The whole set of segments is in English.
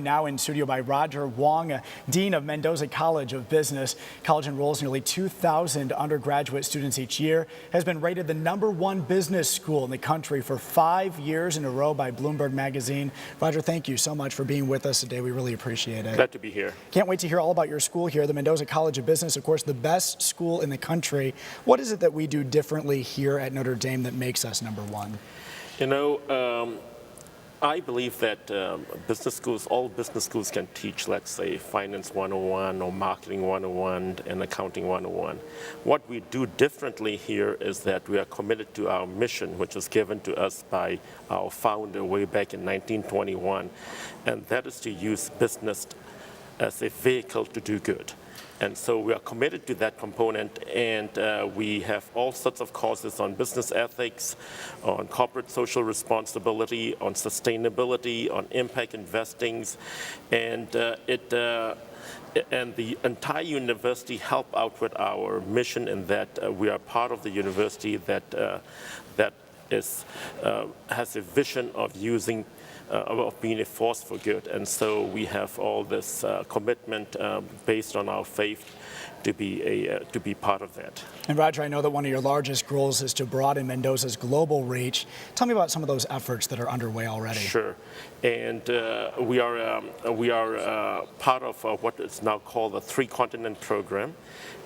Now in studio by Roger Huang, Dean of Mendoza College of Business. College enrolls nearly 2,000 undergraduate students each year, has been rated the #1 business school in the country for 5 years in a row by Bloomberg Magazine. Roger, thank you so much for being with us today. We really appreciate it. Glad to be here. Can't wait to hear all about your school here, the Mendoza College of Business, of course, the best school in the country. What is it that we do differently here at Notre Dame that makes us #1? You know, I believe that all business schools can teach, let's say, Finance 101 or Marketing 101 and Accounting 101. What we do differently here is that we are committed to our mission, which was given to us by our founder way back in 1921, and that is to use business as a vehicle to do good. And so we are committed to that component, and we have all sorts of courses on business ethics, on corporate social responsibility, on sustainability, on impact investing, and the entire university help out with our mission in that we are part of the university that has a vision of being a force for good. And so we have all this commitment based on our faith to be part of that. And Roger, I know that one of your largest goals is to broaden Mendoza's global reach. Tell me about some of those efforts that are underway already. Sure, and we are part of what is now called the 3-continent program,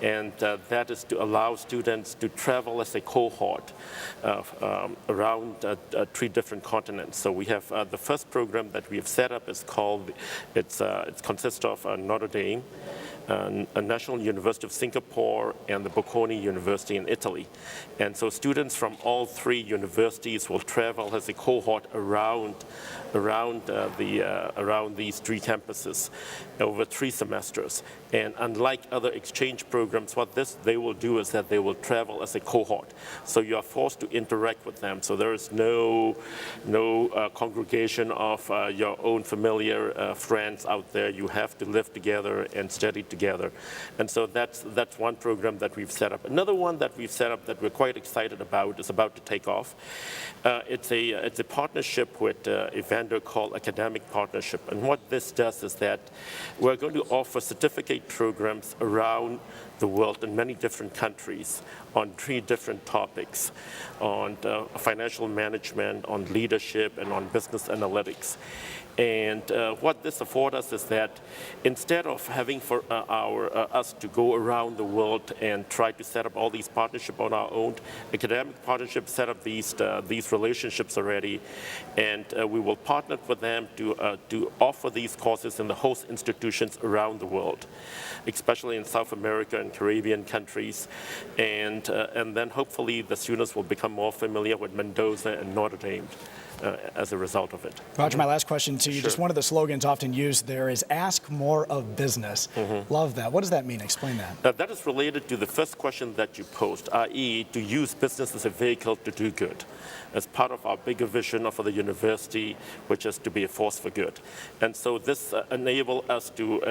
and that is to allow students to travel as a cohort around 3 different continents. So we have the first program that we have set up is called, it consists of Notre Dame, a National University of Singapore, and the Bocconi University in Italy. And so students from all 3 universities will travel as a cohort around these 3 campuses over 3 semesters. And unlike other exchange programs, what they will do is that they will travel as a cohort. So you are forced to interact with them. So there is no congregation of your own familiar friends out there. You have to live together and study together. And so that's one program that we've set up. Another one that we've set up that we're quite excited about is about to take off. It's a partnership with a vendor called Academic Partnership. And what this does is that we're going to offer certificate programs around the world in many different countries on 3 different topics, on financial management, on leadership, and on business analytics. And what this affords us is that instead of having for us to go around the world and try to set up all these partnerships on our own, Academic Partnership set up these relationships already, and we will partner with them to offer these courses in the host institutions around the world, especially in South America and Caribbean countries, and then hopefully the students will become more familiar with Mendoza and Notre Dame as a result of it. Roger, my last question to you, Sure. Just one of the slogans often used there is ask more of business. Love that. What does that mean? Explain that. That is related to the first question that you posed, i.e. to use business as a vehicle to do good, as part of our bigger vision for the university, which is to be a force for good. And so this enables us to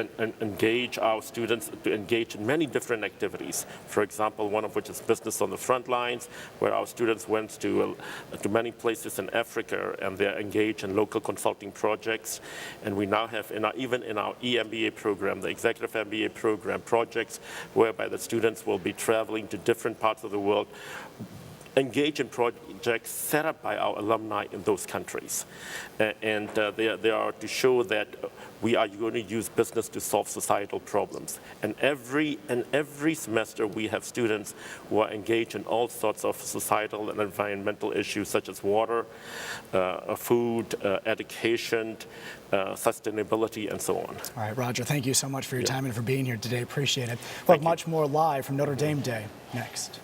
engage our students to engage in many different activities. For example, one of which is Business on the Front Lines, where our students went to many places in Africa, and they're engaged in local consulting projects. And we now have, even in our EMBA program, the Executive MBA program, projects whereby the students will be traveling to different parts of the world, engage in projects set up by our alumni in those countries. And they are to show that we are going to use business to solve societal problems. And every semester we have students who are engaged in all sorts of societal and environmental issues such as water, food, education, sustainability, and so on. All right, Roger, thank you so much for your time and for being here today. Appreciate it. We'll have much more live from Notre Dame Day next.